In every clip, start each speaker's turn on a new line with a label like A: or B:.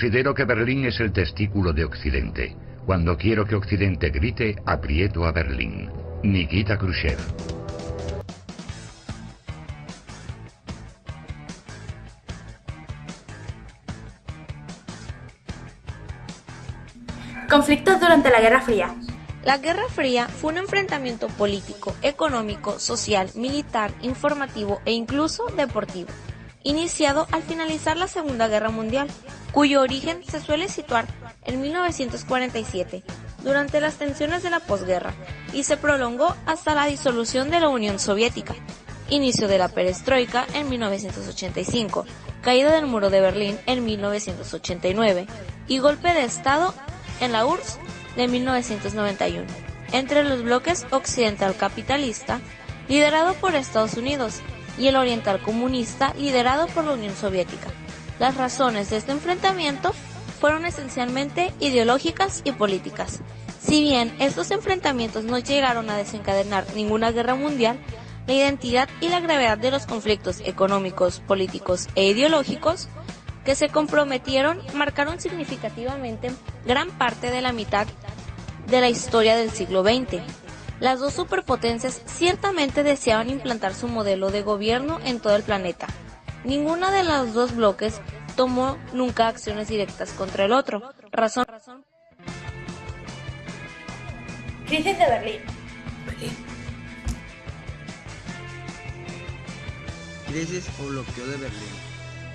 A: Considero que Berlín es el testículo de Occidente. Cuando quiero que Occidente grite, aprieto a Berlín. Nikita Khrushchev.
B: Conflictos durante la Guerra Fría.
C: La Guerra Fría fue un enfrentamiento político, económico, social, militar, informativo e incluso deportivo, iniciado al finalizar la Segunda Guerra Mundial, cuyo origen se suele situar en 1947, durante las tensiones de la posguerra, y se prolongó hasta la disolución de la Unión Soviética, inicio de la perestroika en 1985, caída del muro de Berlín en 1989 y golpe de Estado en la URSS de 1991, entre los bloques occidental capitalista, liderado por Estados Unidos, y el oriental comunista, liderado por la Unión Soviética. Las razones de este enfrentamiento fueron esencialmente ideológicas y políticas. Si bien estos enfrentamientos no llegaron a desencadenar ninguna guerra mundial, la identidad y la gravedad de los conflictos económicos, políticos e ideológicos que se comprometieron marcaron significativamente gran parte de la mitad de la historia del siglo XX. Las dos superpotencias ciertamente deseaban implantar su modelo de gobierno en todo el planeta. Ninguna de los dos bloques tomó nunca acciones directas contra el otro.
B: Crisis de Berlín.
D: Crisis o bloqueo de Berlín.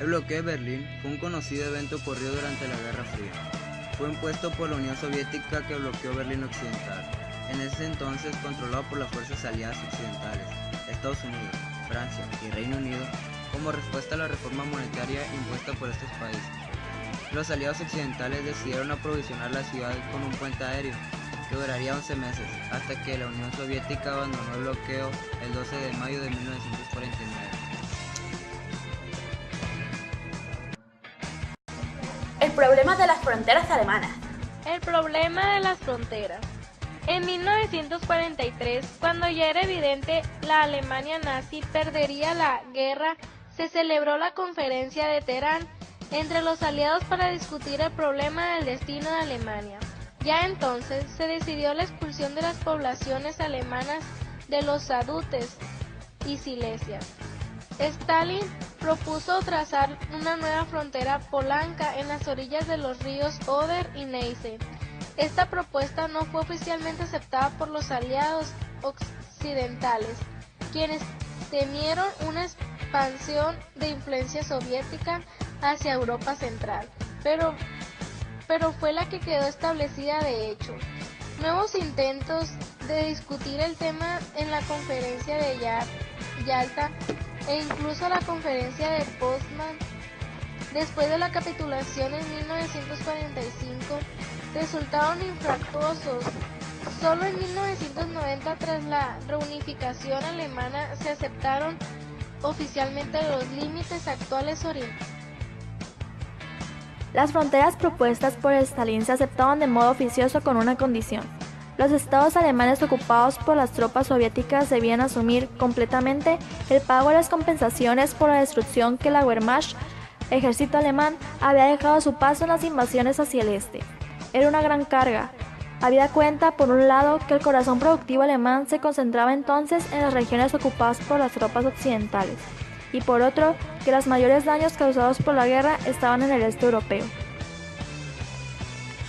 D: El bloqueo de Berlín fue un conocido evento ocurrido durante la Guerra Fría. Fue impuesto por la Unión Soviética, que bloqueó Berlín Occidental, en ese entonces controlado por las fuerzas aliadas occidentales, Estados Unidos, Francia y Reino Unido, como respuesta a la reforma monetaria impuesta por estos países. Los aliados occidentales decidieron aprovisionar la ciudad con un puente aéreo, que duraría 11 meses, hasta que la Unión Soviética abandonó el bloqueo el 12 de mayo de 1949.
B: El problema de las fronteras alemanas.
E: El problema de las fronteras. En 1943, cuando ya era evidente la Alemania nazi perdería la guerra, se celebró la Conferencia de Teherán entre los aliados para discutir el problema del destino de Alemania. Ya entonces se decidió la expulsión de las poblaciones alemanas de los Sudeten y Silesia. Stalin propuso trazar una nueva frontera polaca en las orillas de los ríos Oder y Neisse. Esta propuesta no fue oficialmente aceptada por los aliados occidentales, quienes temieron una expansión de influencia soviética hacia Europa Central, pero fue la que quedó establecida de hecho. Nuevos intentos de discutir el tema en la conferencia de Yalta e incluso la conferencia de Potsdam, después de la capitulación en 1945, resultaron infructuosos. Solo en 1990, tras la reunificación alemana, se aceptaron oficialmente los límites actuales orientales.
F: Las fronteras propuestas por Stalin se aceptaban de modo oficioso con una condición. Los estados alemanes ocupados por las tropas soviéticas debían asumir completamente el pago de las compensaciones por la destrucción que la Wehrmacht, ejército alemán, había dejado a su paso en las invasiones hacia el este. Era una gran carga. Habida cuenta, por un lado, que el corazón productivo alemán se concentraba entonces en las regiones ocupadas por las tropas occidentales, y por otro, que los mayores daños causados por la guerra estaban en el este europeo.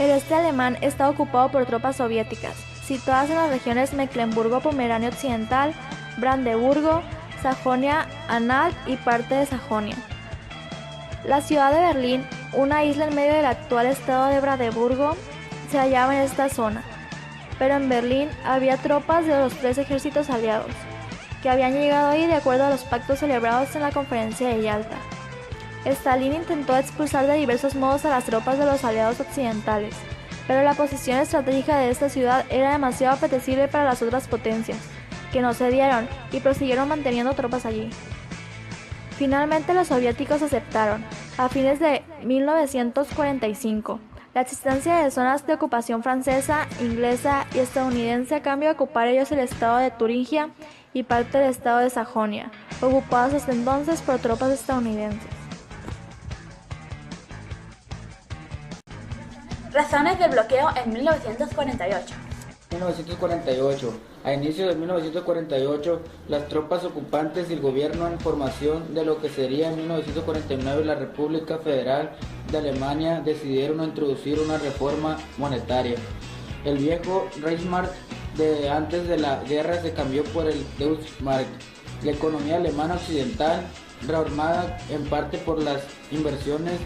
F: El este alemán estaba ocupado por tropas soviéticas, situadas en las regiones Mecklemburgo-Pomerania Occidental, Brandeburgo, Sajonia-Anhalt y parte de Sajonia. La ciudad de Berlín, una isla en medio del actual estado de Brandeburgo, se hallaba en esta zona, pero en Berlín había tropas de los tres ejércitos aliados, que habían llegado ahí de acuerdo a los pactos celebrados en la conferencia de Yalta. Stalin intentó expulsar de diversos modos a las tropas de los aliados occidentales, pero la posición estratégica de esta ciudad era demasiado apetecible para las otras potencias, que no cedieron y prosiguieron manteniendo tropas allí. Finalmente los soviéticos aceptaron, a fines de 1945, la existencia de zonas de ocupación francesa, inglesa y estadounidense a cambio de ocupar ellos el estado de Turingia y parte del estado de Sajonia, ocupados hasta entonces por tropas estadounidenses.
B: Razones del bloqueo en 1948.
G: 1948. A inicios de 1948, las tropas ocupantes y el gobierno en formación de lo que sería en 1949 la República Federal de Alemania decidieron introducir una reforma monetaria. El viejo Reichsmark de antes de la guerra se cambió por el Deutschmark. La economía alemana occidental, reformada en parte por las inversiones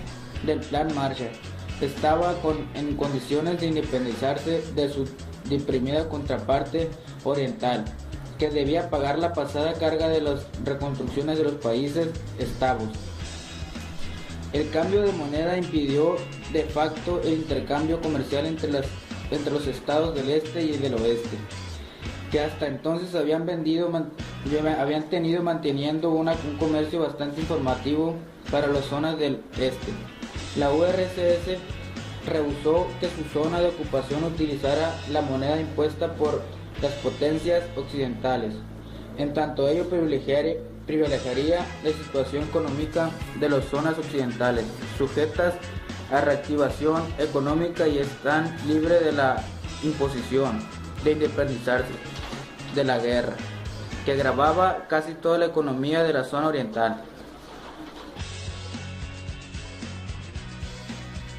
G: del Plan Marshall, estaba en condiciones de independizarse de su deprimida contraparte oriental, que debía pagar la pesada carga de las reconstrucciones de los países eslavos. El cambio de moneda impidió de facto el intercambio comercial entre los estados del este y del oeste, que hasta entonces habían tenido manteniendo un comercio bastante informativo para las zonas del este. La URSS rehusó que su zona de ocupación utilizara la moneda impuesta por las potencias occidentales. En tanto ello privilegiaría la situación económica de las zonas occidentales, sujetas a reactivación económica y están libres de la imposición de independizarse de la guerra, que agravaba casi toda la economía de la zona oriental.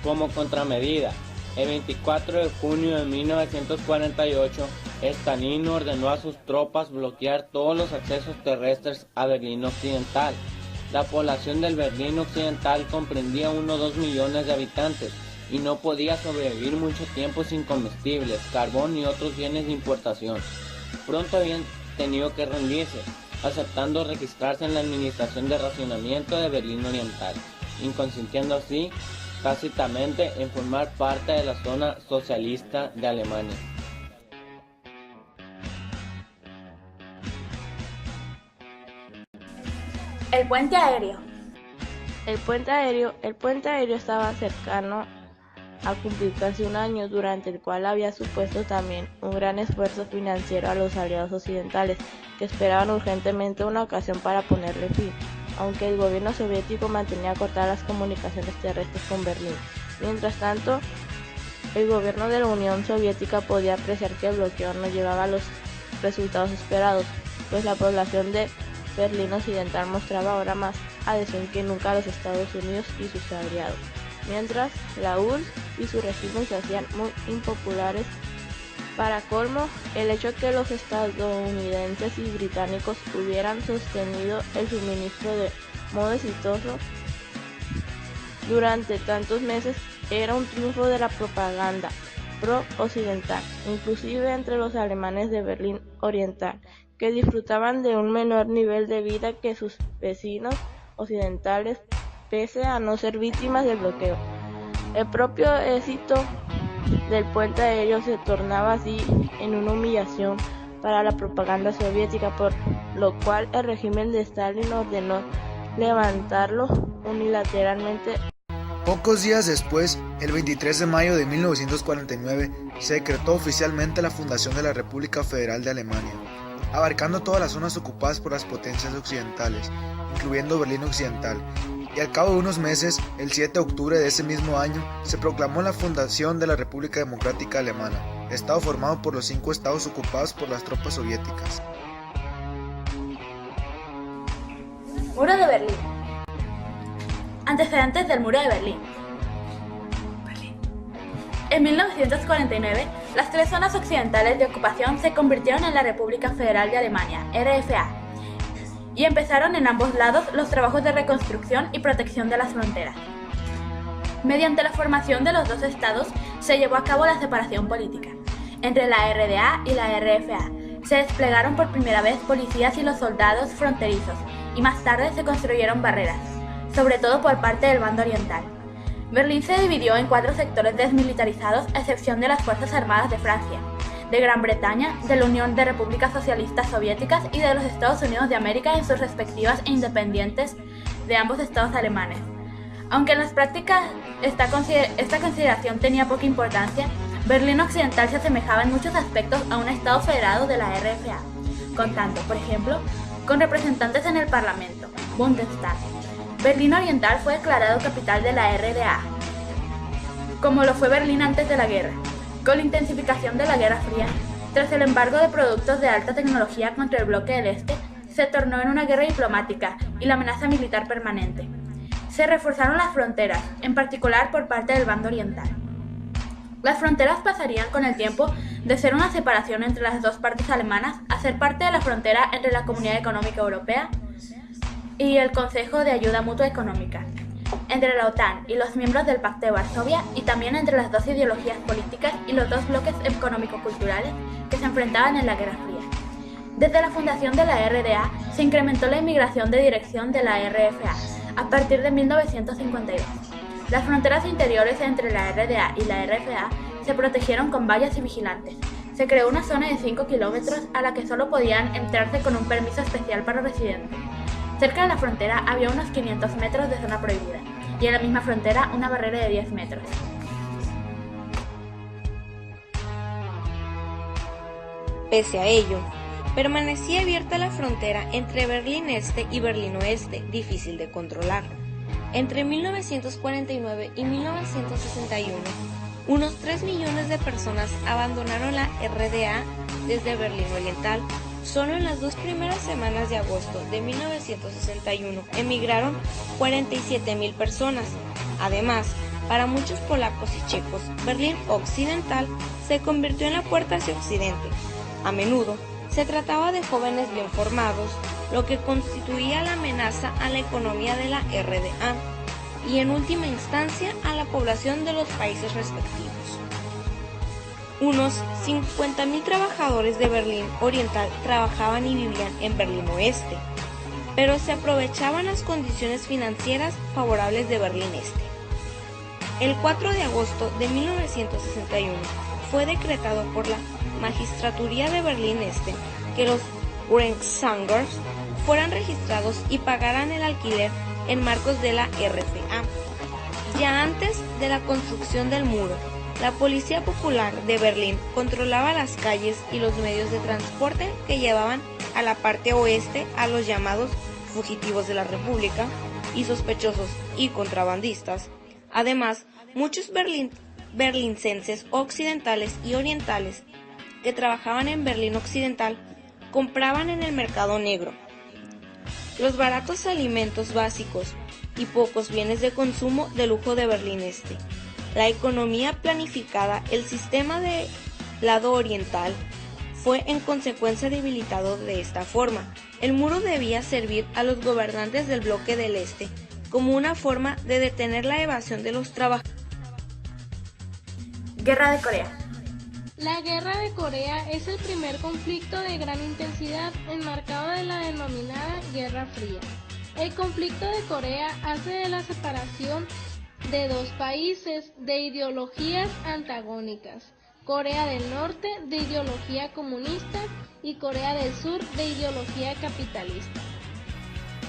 H: Como contramedida, el 24 de junio de 1948, Stalin ordenó a sus tropas bloquear todos los accesos terrestres a Berlín Occidental. La población del Berlín Occidental comprendía 1 o 2 millones de habitantes y no podía sobrevivir mucho tiempo sin comestibles, carbón y otros bienes de importación. Pronto habían tenido que rendirse, aceptando registrarse en la Administración de Racionamiento de Berlín Oriental, inconsintiendo así tácitamente en formar parte de la zona socialista de Alemania.
B: El puente aéreo.
C: El puente aéreo estaba cercano a cumplir casi un año, durante el cual había supuesto también un gran esfuerzo financiero a los aliados occidentales, que esperaban urgentemente una ocasión para ponerle fin, aunque el gobierno soviético mantenía cortadas las comunicaciones terrestres con Berlín. Mientras tanto, el gobierno de la Unión Soviética podía apreciar que el bloqueo no llevaba los resultados esperados, pues la población de Berlín Occidental mostraba ahora más adhesión que nunca a los Estados Unidos y sus aliados, mientras la URSS y su régimen se hacían muy impopulares. Para colmo, el hecho que los estadounidenses y británicos hubieran sostenido el suministro de modo exitoso durante tantos meses era un triunfo de la propaganda pro-occidental, inclusive entre los alemanes de Berlín Oriental, que disfrutaban de un menor nivel de vida que sus vecinos occidentales, pese a no ser víctimas del bloqueo. El propio éxito del puente aéreo se tornaba así en una humillación para la propaganda soviética, por lo cual el régimen de Stalin ordenó levantarlo unilateralmente.
I: Pocos días después, el 23 de mayo de 1949, se decretó oficialmente la fundación de la República Federal de Alemania, abarcando todas las zonas ocupadas por las potencias occidentales, incluyendo Berlín Occidental, y al cabo de unos meses, el 7 de octubre de ese mismo año, se proclamó la fundación de la República Democrática Alemana, estado formado por los 5 estados ocupados por las tropas soviéticas.
B: Muro de Berlín. Antecedentes del Muro de Berlín. En 1949, las 3 zonas occidentales de ocupación se convirtieron en la República Federal de Alemania, RFA, y empezaron en ambos lados los trabajos de reconstrucción y protección de las fronteras. Mediante la formación de los 2 estados, se llevó a cabo la separación política. Entre la RDA y la RFA, se desplegaron por primera vez policías y los soldados fronterizos, y más tarde se construyeron barreras, sobre todo por parte del bando oriental. Berlín se dividió en 4 sectores desmilitarizados, a excepción de las Fuerzas Armadas de Francia, de Gran Bretaña, de la Unión de Repúblicas Socialistas Soviéticas y de los Estados Unidos de América en sus respectivas e independientes de ambos estados alemanes. Aunque en las prácticas esta consideración tenía poca importancia, Berlín Occidental se asemejaba en muchos aspectos a un estado federado de la RFA, contando, por ejemplo, con representantes en el Parlamento, Bundestag. Berlín Oriental fue declarado capital de la RDA. como lo fue Berlín antes de la guerra. Con la intensificación de la Guerra Fría, tras el embargo de productos de alta tecnología contra el bloque del Este, se tornó en una guerra diplomática y la amenaza militar permanente. Se reforzaron las fronteras, en particular por parte del bando oriental. Las fronteras pasarían con el tiempo de ser una separación entre las dos partes alemanas a ser parte de la frontera entre la Comunidad Económica Europea y el Consejo de Ayuda Mutua Económica, entre la OTAN y los miembros del Pacto de Varsovia, y también entre las dos ideologías políticas y los dos bloques económico-culturales que se enfrentaban en la Guerra Fría. Desde la fundación de la RDA se incrementó la inmigración de dirección de la RFA a partir de 1952. Las fronteras interiores entre la RDA y la RFA se protegieron con vallas y vigilantes. Se creó una zona de 5 kilómetros a la que solo podían entrarse con un permiso especial para residentes. Cerca de la frontera había unos 500 metros de zona prohibida, y en la misma frontera una barrera de 10 metros.
C: Pese a ello, permanecía abierta la frontera entre Berlín Este y Berlín Oeste, difícil de controlar. Entre 1949 y 1961, unos 3 millones de personas abandonaron la RDA desde Berlín Oriental. Solo en las 2 primeras semanas de agosto de 1961 emigraron 47.000 personas. Además, para muchos polacos y checos, Berlín Occidental se convirtió en la puerta hacia Occidente. A menudo se trataba de jóvenes bien formados, lo que constituía la amenaza a la economía de la RDA y en última instancia a la población de los países respectivos. Unos 50.000 trabajadores de Berlín Oriental trabajaban y vivían en Berlín Oeste, pero se aprovechaban las condiciones financieras favorables de Berlín Este. El 4 de agosto de 1961 fue decretado por la Magistraturía de Berlín Este que los Rentshäusers fueran registrados y pagaran el alquiler en marcos de la RFA. Ya antes de la construcción del muro, la Policía Popular de Berlín controlaba las calles y los medios de transporte que llevaban a la parte oeste a los llamados fugitivos de la República y sospechosos y contrabandistas. Además, muchos berlinenses occidentales y orientales que trabajaban en Berlín Occidental compraban en el mercado negro los baratos alimentos básicos y pocos bienes de consumo de lujo de Berlín Este. La economía planificada, el sistema de lado oriental, fue en consecuencia debilitado de esta forma. El muro debía servir a los gobernantes del bloque del Este como una forma de detener la evasión de los trabajadores.
B: Guerra de Corea.
E: La Guerra de Corea es el primer conflicto de gran intensidad enmarcado de la denominada Guerra Fría. El conflicto de Corea hace de la separación de dos países de ideologías antagónicas: Corea del Norte de ideología comunista y Corea del Sur de ideología capitalista.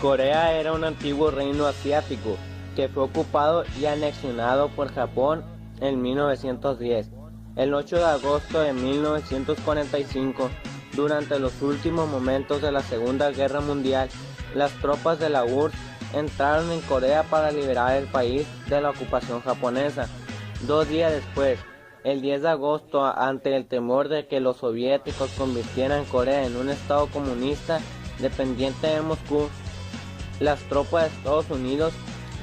H: Corea era un antiguo reino asiático que fue ocupado y anexionado por Japón en 1910. El 8 de agosto de 1945, durante los últimos momentos de la Segunda Guerra Mundial, las tropas de la URSS entraron en Corea para liberar el país de la ocupación japonesa. 2 días después, el 10 de agosto, ante el temor de que los soviéticos convirtieran Corea en un estado comunista dependiente de Moscú, las tropas de Estados Unidos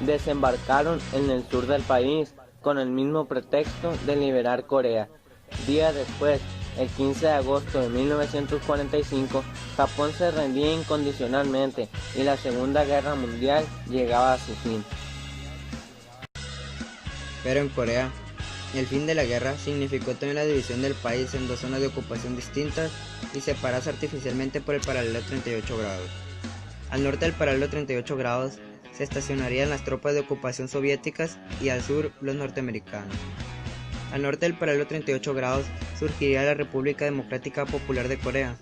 H: desembarcaron en el sur del país con el mismo pretexto de liberar Corea. Días después, el 15 de agosto de 1945, Japón se rendía incondicionalmente y la Segunda Guerra Mundial llegaba a su fin.
D: Pero en Corea, el fin de la guerra significó también la división del país en 2 zonas de ocupación distintas y separadas artificialmente por el paralelo 38 grados. Al norte del paralelo 38 grados se estacionarían las tropas de ocupación soviéticas y al sur los norteamericanos. Al norte del paralelo 38 grados surgiría la República Democrática Popular de Corea,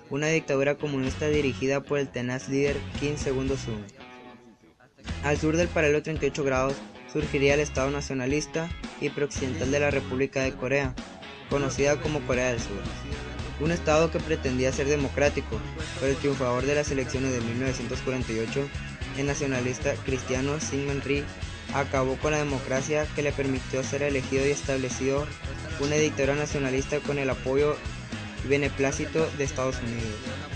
D: una dictadura comunista dirigida por el tenaz líder Kim Il-sung. Al sur del paralelo 38 grados surgiría el Estado nacionalista y prooccidental de la República de Corea, conocida como Corea del Sur. Un estado que pretendía ser democrático, pero el triunfador de las elecciones de 1948, el nacionalista cristiano Syngman Rhee, acabó con la democracia que le permitió ser elegido y establecido una dictadura nacionalista con el apoyo y beneplácito de Estados Unidos.